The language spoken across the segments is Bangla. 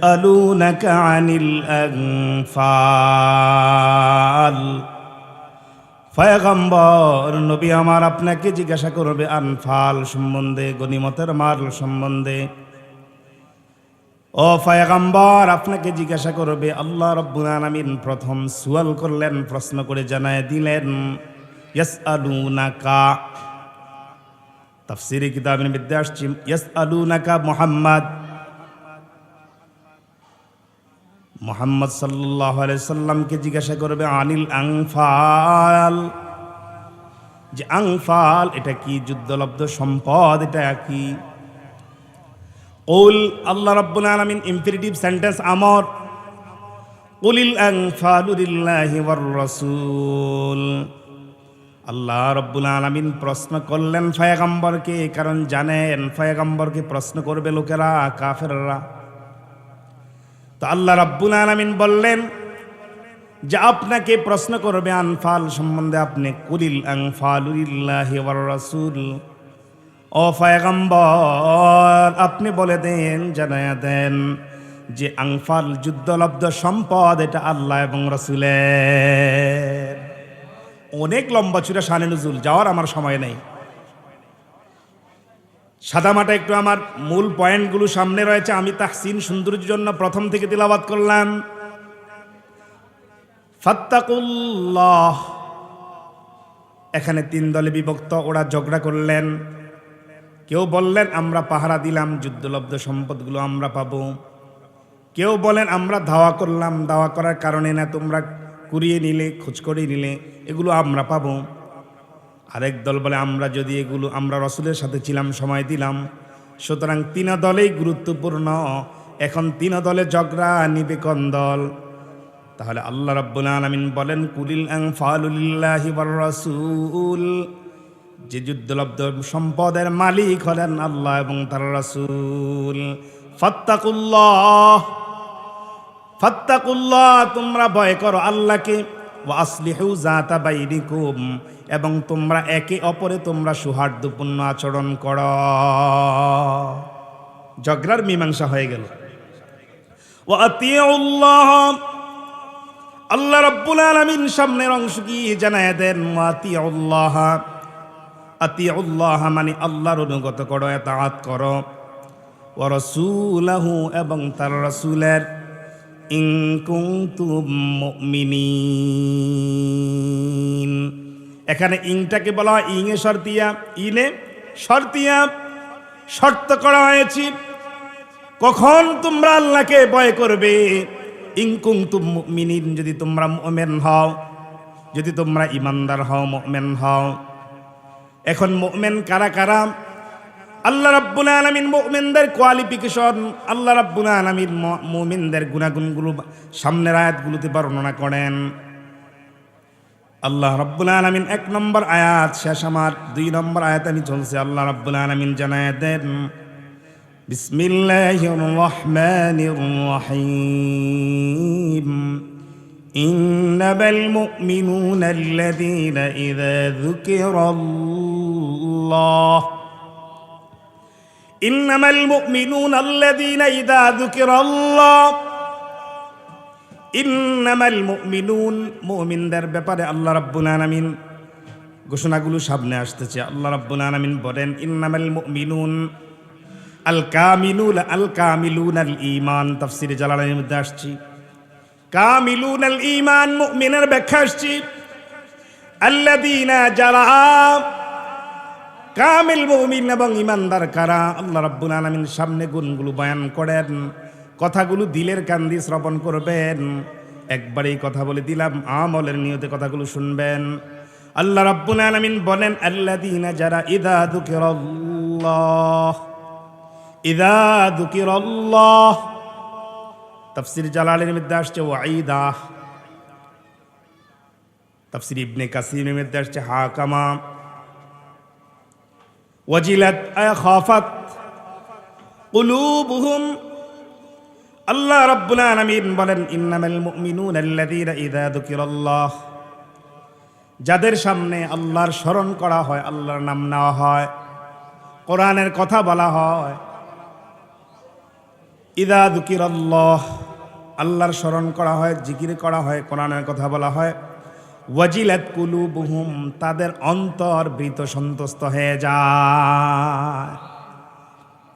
ইয়াসআলুনাকা আনিল আনফাল। পয়গম্বর নবী আমার আপনাকে জিজ্ঞাসা করবে আনফাল সম্বন্ধে, গনিমতের মাল সম্বন্ধে। ও পয়গম্বর আপনাকে জিজ্ঞাসা করবে। আল্লাহ রাব্বুল আলামিন প্রথম সুয়াল করলেন, প্রশ্ন করে জানায় দিলেন ইয়াসআলুনাকা। তাফসীরে কিতাবের মধ্যে আসছে ইয়াসআলুনাকা মুহাম্মদ সাল্লাল্লাহু আলাইহি সাল্লামকে জিজ্ঞাসা করবে আনিল আনফাল, যে আনফাল এটা কি, যুদ্ধলব্ধ সম্পদ এটা কি? কুল, আল্লাহ রাব্বুল আলামিন ইম্পেরেটিভ সেন্টেন্স আমর, কুলিল আনফালু লিল্লাহি ওয়ার রাসূল। আল্লাহ রাব্বুল আলামিন প্রশ্ন করলেন পয়গম্বরকে, কারণ জানেন পয়গম্বরকে প্রশ্ন করবে লোকেরা, কাফেররা। তো আল্লাহ রাব্বুল আলামিন বললেন যে আপনাকে প্রশ্ন করবে আনফাল সম্বন্ধে, আপনি কুলিল আনফালু লিল্লাহি ওয়ার রাসূল। ও পয়গম্বর আপনি বলে দেন, জানায়া দেন যে আনফাল যুদ্ধলব্ধ সম্পদ এটা আল্লাহ এবং রাসূলের। অনেক লম্বা চূড়া শানে নুজুল, যাওয়ার আমার সময় নেই। সাদামাটা একটু আমার মূল পয়েন্টগুলো সামনে রয়েছে, আমি তাহসিন সৌন্দর্যের জন্য প্রথম থেকে তিলাওয়াত করলাম। ফাত্তাকুল্লাহ, এখানে তিন দলে বিভক্ত, ওরা ঝগড়া করলেন। কেউ বললেন আমরা পাহারা দিলাম, যুদ্ধলব্ধ সম্পদগুলো আমরা পাবো। কেউ বলেন আমরা ধাওয়া করলাম, ধাওয়া করার কারণে না, তোমরা কুড়িয়ে নিলে, খোঁজ করে নিলে, এগুলো আমরা পাবো। আরেক দল বলে আমরা যদি এগুলো, আমরা রসুলের সাথে ছিলাম, সময় দিলাম। সুতরাং তিন দলেই গুরুত্বপূর্ণ। এখন তিন দলে ঝগড়া, নিবে কোন দল? তাহলে আল্লাহ রাব্বুল আলামিন বলেন কুলিল আনফালু লিল্লাহি ওয়ার রাসূল, যে যুদ্ধলব্ধ সম্পদের মালিক হলেন আল্লাহ এবং তার রাসূল। ফাত্তাকুল্লাহ, ফাত্তাকুল্লাহ তোমরা ভয় করো আল্লাহকে। ওয়া আসলিহু যাতা বাইনিকুম, এবং তোমরা একে অপরে তোমরা সৌহার্দ্যপূর্ণ আচরণ করো। ঝগড়ার মীমাংসা হয়ে গেল। ওয়া আতিউল্লাহ, আল্লাহ রাব্বুল আলামিন সামনের অংশ কি জানায় দেন, ওয়া আতিউল্লাহ, আতিউল্লাহ মানে আল্লাহর অনুগত করো, ইতাআত করো। ওয়া রাসূলাহু, এবং তার রাসূলের। ইন কুনতুম মুমিনিন, এখানে ইংটাকে বলা হয় ইংয়ে শর্তিয়া, ইনে শর্তিয়া, শর্ত করা হয়েছে কখন তোমরা আল্লাহকে ভয় করবে। ইন কুনতুম মুমিনিন, যদি তোমরা মুমিন হও, যদি তোমরা ইমানদার হও, মুমিন হও। এখন মুমিন কারা কারা? আল্লাহ রাব্বুল আলামিন মুমিনদের কোয়ালিফিকেশন, আল্লাহ রাব্বুল আলামিন মুমিনদের গুণাগুণগুলো সামনের আয়াতগুলোতে বর্ণনা করেন। আল্লাহ রাব্বুল আলামিন 1 নম্বর আয়াত শেষ, আমার 2 নম্বর আয়াত আমি চলছে। আল্লাহ রাব্বুল আলামিন জানায় দেন বিসমিল্লাহির রহমানির রহিম, ইন্নামাল মুমিনুনা আল্লাযীনা ইযা যুকিরাল্লাহ, ইন্নামাল মুমিনুনা আল্লাযীনা ইযা যুকিরাল্লাহ, ইন্নামাল মুমিনুন, মুমিনদের ব্যাপারে আল্লাহ রাব্বুল আলামিন ঘোষণাগুলো সামনে আসতেছে। আল্লাহ রাব্বুল আলামিন বলেন ইন্নামাল মুমিনুন আল কামিলুন, আল কামিলুন আল ঈমান, তাফসীরে জালালাইনের মধ্যে আসছে কামিলুন আল ঈমান, মুমিনের ব্যাখ্যা আসছে আল্লাযীনা, যারা কামিল মুমিন এবং ঈমানদার কারা। আল্লাহ রাব্বুল আলামিন সামনে গুণগুলো বয়ান করেন, কথাগুলো দিলের কান দিয়ে শ্রবণ করবেন। একবারেই কথা বলে দিলাম, আমলের নিয়তে কথাগুলো শুনবেন। আল্লাহ রাব্বুল আলামিন বলেন আল্লাযীনা, যারা ইযা যুকিরাল্লাহ, ইযা যুকিরাল্লাহ, তাফসীর জালালের মধ্যে আসছে ওয়াইদা, তাফসীর ইবনে কাসিরের মধ্যে আসছে হাকামা, ওয়াজিলাত আয় খাফাত কুলুবুহুম। আল্লাহ রাব্বুল আলামিন বলেন ইন্নামাল মুমিনুনা আল্লাযীনা ইযা যুকিরাল্লাহ, যাদের সামনে আল্লাহর স্মরণ করা হয়, আল্লাহর নাম নেওয়া হয়, কোরআনের কথা বলা হয়, ইদা যুকিরাল্লাহ, আল্লাহর স্মরণ করা হয়, জিকির করা হয়, কোরআনের কথা বলা হয়, ওয়াজিলাত কুলুবুহুম, তাদের অন্তর ভীত সন্ত্রস্ত হয়ে যায়।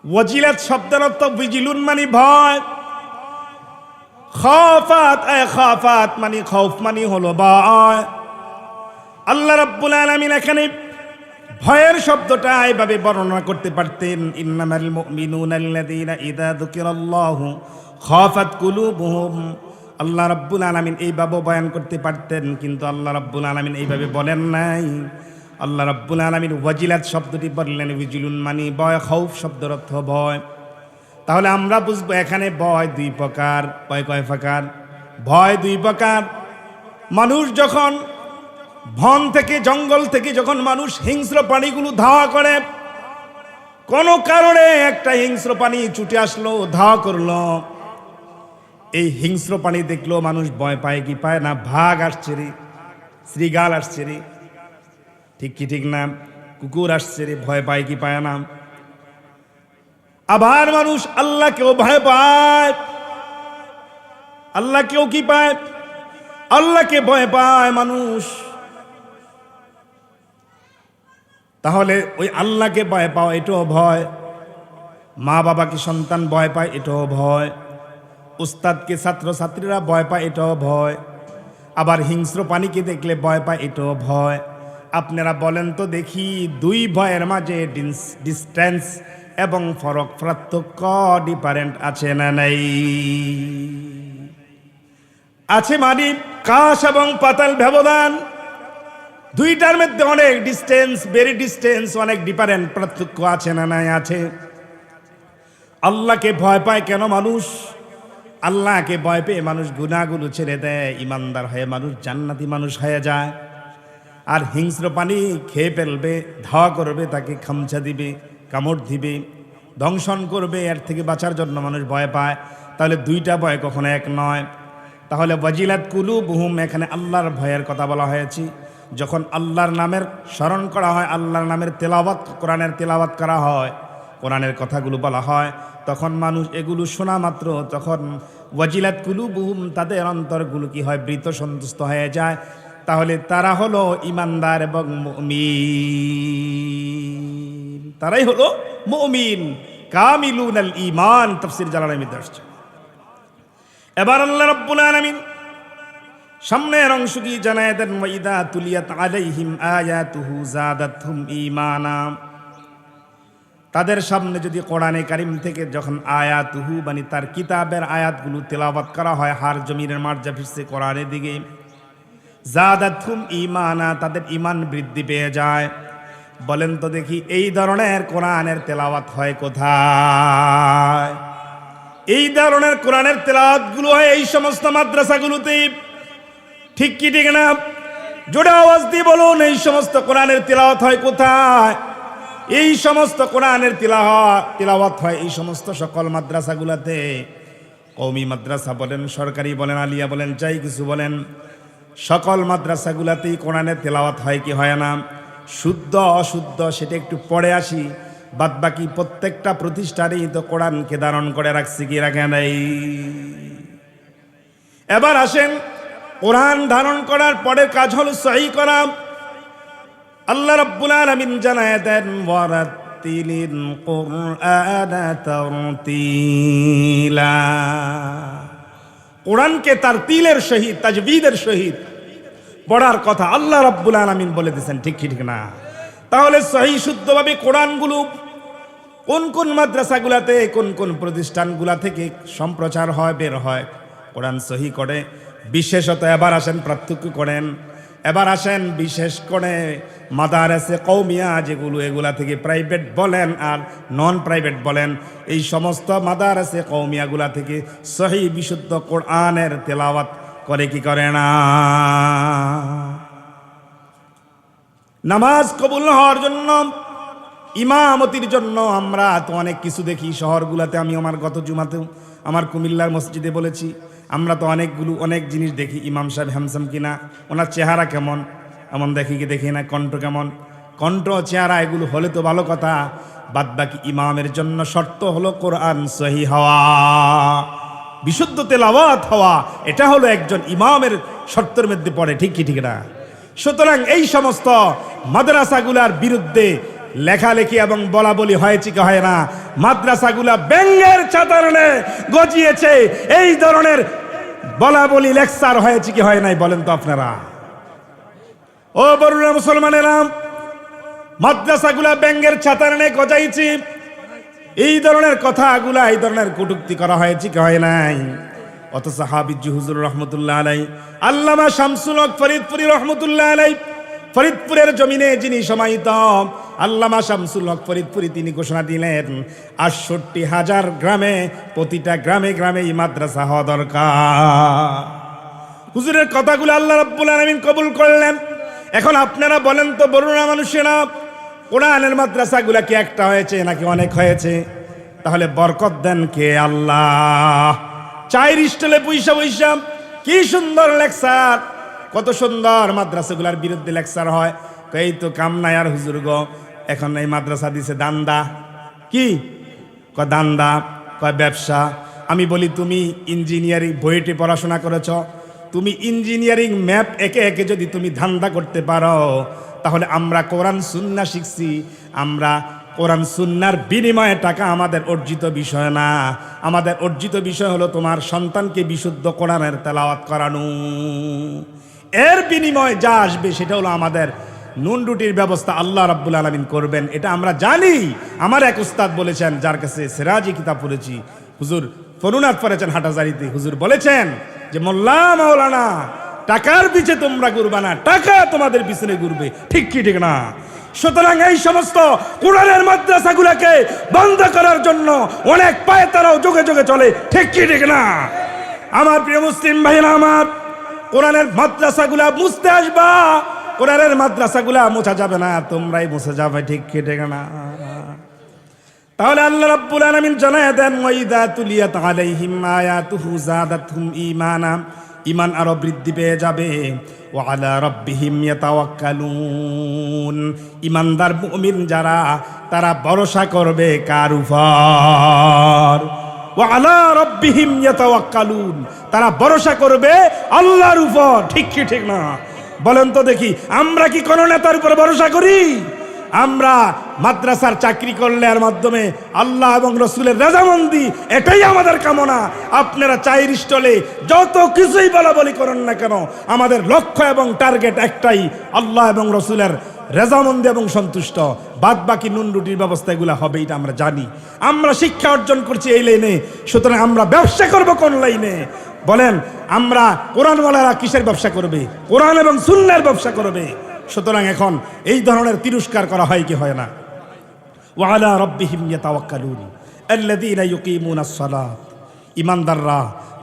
ওয়াজিলাত শব্দের অর্থ বিজিলুন মানে ভয়, খাফাত খাফাত মানে খৌফ মানে হলো ভয়। আল্লাহ রাব্বুল আলামিন এখানে ভয়ের শব্দটা এইভাবে বর্ণনা করতে পারতেন, ইন্নামাল মুমিনুনা আল্লাযীনা ইযা যুকিরাল্লাহু খাফাত কুলুবুহুম। আল্লাহ রাব্বুল আলামিন এইভাবে বয়ান করতে পারতেন, কিন্তু আল্লাহ রাব্বুল আলামিন এইভাবে বলেন নাই। আল্লাহ রাব্বুল আলামিন ওয়াজিলাত শব্দটি বললেন, ওয়াজিলুন মানে ভয়, খৌফ শব্দের অর্থ ভয়। তাহলে আমরা বুঝবো এখানে ভয় দুই প্রকার। ভয় কয় প্রকার? ভয় দুই প্রকার। মানুষ যখন বন থেকে, জঙ্গল থেকে যখন মানুষ হিংস্র প্রাণীগুলো ধাওয়া করে, কোনো কারণে একটা হিংস্র প্রাণী ছুটে আসলো, ধাওয়া করলো, এই হিংস্র প্রাণী দেখলো মানুষ ভয় পায় কি পায় না? বাঘ আসছে রে, শ্রীগাল আসছে রে, ঠিক কি ঠিক না? কুকুর আসছে রে, ভয় পায় কি পায় না? আবার মানুষ আল্লাহকেও ভয় পায়। আল্লাহকেও কি পায়? আল্লাহকে ভয় পায় মানুষ। তাহলে ওই আল্লাহকে ভয় পাওয়া এটাও ভয়, মা বাবাকে সন্তান ভয় পায় এটাও ভয়, উস্তাদকে ছাত্র ছাত্রীরা ভয় পায় এটাও ভয়, আবার হিংস্র প্রাণীকে দেখলে ভয় পায় এটাও ভয়। আপনারা বলেন তো দেখি, দুই ভয়ের মাঝে ডিস্টেন্স এবং ফরক, পার্থক্য, ডিফারেন্ট আছে না নাই? আছে মানে কাশ এবং পাতাল ব্যবধান। দুইটার মধ্যে অনেক ডিস্টেন্স, ভেরি ডিস্টেন্স, অনেক ডিফারেন্ট, পার্থক্য আছে না নাই? আছে। আল্লাহকে ভয় পায় কেন মানুষ? আল্লাহকে ভয় পেয়ে মানুষ গুনাহগুলো ছেড়ে দেয়, ইমানদার হয়ে মানুষ জান্নাতি মানুষ হয়ে যায়। আর হিংস্র প্রাণী খেয়ে ফেলবে, ধাওয়া করবে, তাকে খামচা দিবে, কামড় দিবে, দংশন করবে, এর থেকে বাঁচার জন্য মানুষ ভয় পায়। তাহলে দুইটা ভয় কখনো এক নয়। তাহলে ওয়াজিলাত কুলুবুহুম, এখানে আল্লাহর ভয়ের কথা বলা হয়েছে। যখন আল্লাহর নামের স্মরণ করা হয়, আল্লাহর নামের তেলাওয়াত, কোরআনের তেলাওয়াত করা হয়, কোরআনের কথাগুলো বলা হয়, তখন মানুষ এগুলো শোনা মাত্র তখন ওয়াজিলাত কুলুবুহুম, তাদের অন্তরগুলো কি হয়? ভীত সন্ত্রস্ত হয়ে যায়। তাহলে তারা হলো ইমানদার এবং মুমিন, তারাই হলো মুমিন, কামিলুনাল ঈমান। তাফসীর জালালাইনে আসছে। এবার আল্লাহ রাব্বুল আলামিন সামনের অংশ কি জানায় দেন, ওয়াইদা তুলিয়াত আলাইহিম আয়াতুহু যাদাতহুম ঈমানা। তাদের সামনে যদি কোরআনে কারিম থেকে যখন আয়াতুহু মানে তার কিতাবের আয়াতগুলো তেলাওয়াত করা হয়, হার জমিনের মার্জা ফিরছে কোরআনের দিকে, যাদাতহুম ঈমানা, তাদের ঈমান বৃদ্ধি পেয়ে যায়। বলেন তো দেখি, এই ধরনের কোরআনের তেলাওয়াত হয় কোথায়? এই ধরনের কোরআনের তেলাওয়াতগুলো হয় এই সমস্ত মাদ্রাসাগুলোতে। ঠিক কি ঠিক না? জোরে আওয়াজ দিয়ে বলুন, এই সমস্ত কোরআনের তেলাওয়াত হয় কোথায়? এই সমস্ত কোরআনের তেলাওয়াত হয় এই সমস্ত সকল মাদ্রাসাগুলোতে। কওমি মাদ্রাসা বলেন, সরকারি বলেন, আলিয়া বলেন, যাই কিছু বলেন, সকল মাদ্রাসাগুলোতেই কোরআনের তেলাওয়াত হয় কি হয় না? শুদ্ধ অশুদ্ধ সেটা একটু পড়ে আসি। বাদ বাকি প্রত্যেকটা প্রতিষ্ঠানেই তো কোরআনকে ধারণ করে রাখছি কি রাখে নাই? এবার আসেন, কোরআন ধারণ করার পরের কাজ হলো সহি করা। আল্লাহ রাব্বুল আলামিন জানায় দেন, ওয়ারাতিলিল কুরআনা তারতিলা। কোরআনকে তারতিলের সহিত, তাজবিদের সহিত পড়ার কথা আল্লাহ রাব্বুল আলামিন বলে দিয়েছেন। ঠিক কি ঠিক না? তাহলে সহি শুদ্ধভাবে কোরআনগুলো কোন কোন মাদ্রাসাগুলাতে, কোন কোন প্রতিষ্ঠানগুলা থেকে সম্প্রচার হয়, বের হয়, কোরআন সহি করে। বিশেষত এবার আসেন পার্থক্য করেন। এবার আসেন বিশেষ করে মাদারেসে কওমিয়া যেগুলো, এগুলা থেকে প্রাইভেট বলেন আর নন প্রাইভেট বলেন, এই সমস্ত মাদারেসে কওমিয়াগুলা থেকে সহি বিশুদ্ধ কোরআনের তেলাওয়াত করে কি করে না? নামাজ কবুল হওয়ার জন্য, ইমামতির জন্য আমরা তো অনেক কিছু দেখি শহরগুলোতে। আমি আমার গত জুমাতেও আমার কুমিল্লার মসজিদে বলেছি, আমরা তো অনেক জিনিস দেখি। ইমাম সাহেব হ্যামসাম কিনা, ওনার চেহারা কেমন, এমন দেখি কি দেখি না, কণ্ঠ কেমন, কণ্ঠ চেহারা এগুলো হলে তো ভালো কথা। বাদবাকি ইমামের জন্য শর্ত হলো কোরআন সহি হওয়া, বিশুদ্ধ তেলাওয়াত হওয়া। এটা হলো একজন ইমামের শর্তের মধ্যে পড়ে, ঠিক কি ঠিক না? সুতরাং এই সমস্ত মাদ্রাসাগুলার বিরুদ্ধে লেখালেখি এবং বলা বলি হয়েছে কি হয় না? মাদ্রাসাগুলা ব্যঙ্গের চাদরে গজিয়েছে, এই ধরনের বলা বলি লেকচার হয়েছে কি হয় নাই বলেন তো আপনারা? ও বড়রা মুসলমানেরা, মাদ্রাসাগুলা ব্যঙ্গের চাদরে গজাইছে, এই ধরনের কথাগুলা, এই ধরনের কটূক্তি করা হয়েছে কি হয় নাই? অথচ হাফিজ হুজুর রহমতুল্লাহ আলাই, আল্লামা শামসুল হক ফরিদপুরি রহমতুল্লাহ আলাই, ফরিদপুরের জমিনে যিনি সমাহিত আল্লামা শামসুল হক ফরিদপুরি, তিনি ঘোষণা দিলেন ৬৮,০০০ গ্রামে, প্রতিটা গ্রামে গ্রামে এই মাদ্রাসা হওয়া দরকার। হুজুরের কথাগুলো আল্লাহ রাব্বুল আলামিন কবুল করলেন। এখন আপনারা বলেন তো বড়রা মানুষেরা, কোরআনের মাদ্রাসাগুলা কি একটা হয়েছে নাকি অনেক হয়েছে? তাহলে বরকত দেন কে? আল্লাহ। চায়ের স্টলে পয়সা পয়সা কি সুন্দর লেকচার, কত সুন্দর মাদ্রাসাগুলার বিরুদ্ধে লেকচার হয়। এই তো কাম নাই আর হুজুর গো, এখন এই মাদ্রাসা দিছে দান্দা। কি কয়? দান্দা, কয় ব্যবসা। আমি বলি, তুমি ইঞ্জিনিয়ারিং বইটি পড়াশোনা করেছ, তুমি ইঞ্জিনিয়ারিং ম্যাপ একে একে যদি তুমি ধান্দা করতে পারো, তাহলে আমরা কোরআন সুন্নাহ শিখছি, আমরা কোরআন সুন্নাহর বিনিময়ে টাকা আমাদের অর্জিত বিষয় না। আমাদের অর্জিত বিষয় হলো তোমার সন্তানকে বিশুদ্ধ কোরআনের তেলাওয়াত করানো। এর বিনিময়ে যা আসবে সেটা হলো আমাদের নুন রুটির ব্যবস্থা আল্লাহ রাব্বুল আলামিন করবেন, এটা আমরা জানি। আমার এক উস্তাদ বলেছেন, যার কাছে সিরাজি কিতাব পড়েছি, হুজুর ফরুনাথ পড়েছেন হাটাজারিতে, হুজুর বলেছেন যে মোল্লা মাওলানা, টাকার পিছে তোমরা ঘুরবা না, টাকা তোমাদের পিছনে ঘুরবে, ঠিক কি ঠিক না? সুতরাং এই সমস্ত কোরআনের মাদ্রাসাগুলোকে বন্ধ করার জন্য অনেক পায়ে তারাও যোগে যোগে চলে, ঠিক কি ঠিক না? আমার প্রিয় মুসলিম ভাইরা আমার, কোরআনের মাদ্রাসাগুলা মুছতে আসবা, কোরআনের মাদ্রাসাগুলা মোছা যাবে না, তোমরাই মুছে যাবে, ঠিক কি ঠিক না? তাহলে আল্লাহ রাব্বুল আলামিন জানায় দেন, ওয়াইদা তুলিয়াত আলাইহিম আয়াতুহু যাদাতহুম ঈমানা, ঈমান আরো বৃদ্ধি পেয়ে যাবে। ওয়া আলা রাব্বিহিম ইয়াতাওয়াক্কালুন, ঈমানদার মুমিন যারা, তারা ভরসা করবে কার উপর? ওয়া আলা রাব্বিহিম ইয়াতাওয়াক্কালুন, তারা ভরসা করবে আল্লাহর উপর, ঠিক কি ঠিক না? বলেন তো দেখি, আমরা কি কোন নেতার উপর ভরসা করি? আমরা মাদ্রাসার চাকরি করলে এর মাধ্যমে আল্লাহ এবং রসুলের রেজামন্দি, এটাই আমাদের কামনা। আপনারা চায়ের স্টলে যত কিছুই বলা বলি করেন না কেন, আমাদের লক্ষ্য এবং টার্গেট একটাই, আল্লাহ এবং রসুলের রেজামন্দি এবং সন্তুষ্ট। বাদ বাকি নুন রুটির ব্যবস্থা এগুলো হবে, এটা আমরা জানি। আমরা শিক্ষা অর্জন করছি এই লাইনে, সুতরাং আমরা ব্যবসা করব কোন লাইনে? বলেন, আমরা কোরআনওয়ালারা কিসের ব্যবসা করবে? কোরআন এবং সুন্নাহর ব্যবসা করবে। সুতরাং এখন এই ধরনের তিরস্কার করা হয় কি হয় না? ওয়া আলা রাব্বিহিম ইয়াতাওয়াক্কালুন আল্লাযীনা ইউকিমুনাস সালাত, ঈমানদাররা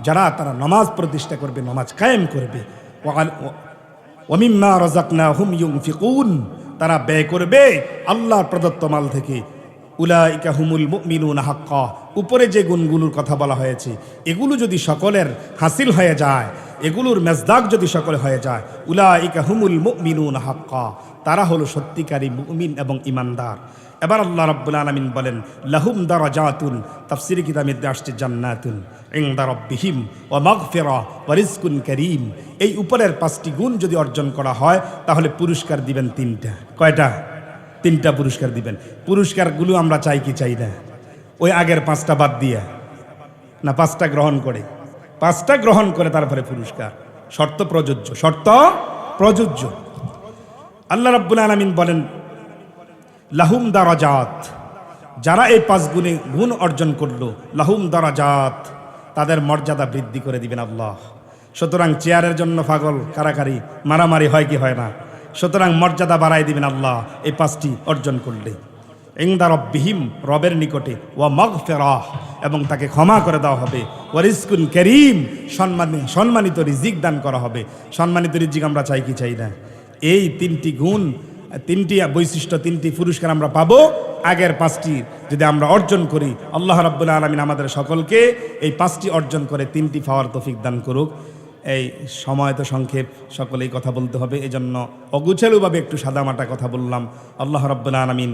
যারা, তারা নামাজ প্রতিষ্ঠা করবে, নামাজ কায়েম করবে। ওয়া মিম্মা রাযাকনাহুম ইউনফিকুন, তারা ব্যয় করবে আল্লাহর প্রদত্ত মাল থেকে। উলাইকা হুমুল মুমিনুনা হাক্কা, উপরে যে গুণগুলোর কথা বলা হয়েছে, এগুলো যদি সকলের হাসিল হয়ে যায়, এগুলোর মেজদাক যদি সকলে হয়ে যায়, উলাইকা হুমুল মুমিনুনা হাক্কা, তারা হলো সত্যিকারী মুমিন এবং ইমানদার। এবার আল্লাহ রাব্বুল আলামিন বলেন, লাহুম দারাজাতুন, তাফসীরে কিতাবে আসছে জান্নাতুন ইনদা রাব্বিহিম ওয়া মাগফিরা ওয়া রিজকুন কারীম। এই উপরের 5টি গুণ যদি অর্জন করা হয়, তাহলে পুরস্কার দিবেন 3টা। কয়টা? 3টা পুরস্কার দিবেন। পুরস্কারগুলো আমরা চাই কি চাই না? ওই আগের 5টা বাদ দিয়ে না, 5টা গ্রহণ করে, 5টা গ্রহণ করে তারপরে পুরস্কার। শর্ত প্রযোজ্য, শর্ত প্রযোজ্য। আল্লাহ রাব্বুল আলামিন বলেন, লাহুম দারাজাত, যারা এই 5 গুণ অর্জন করলো, লাহুম দারাজাত, তাদের মর্যাদা বৃদ্ধি করে দিবেন আল্লাহ। সুতরাং চেয়ারের জন্য পাগল কারাকারি মারামারি হয় কি হয় না? সুতরাং মর্যাদা বাড়াই দিবেন আল্লাহ এই 5টি অর্জন করলে। ইনদা রাব্বিহিম, রবের নিকটে, ওয়া মাগফিরাহ, এবং তাকে ক্ষমা করে দেওয়া হবে। ওয়া রিজকুন কারীম, সম্মানিত রিজিক দান করা হবে। সম্মানিত রিজিক আমরা চাই কি চাই না? এই 3টি গুণ, 3টি বৈশিষ্ট্য, 3টি পুরস্কার আমরা পাবো। আগের 5টি যদি আমরা অর্জন করি, আল্লাহ রাব্বুল আলামিন আমাদের সকলকে এই 5টি অর্জন করে 3টি পাওয়ার তৌফিক দান করুক। এই সময় তো সংক্ষেপ, সকলেই কথা বলতে হবে, এজন্য অগুছালুভাবে একটু সাদামাটা কথা বললাম। আল্লাহ রাব্বুল আলামিন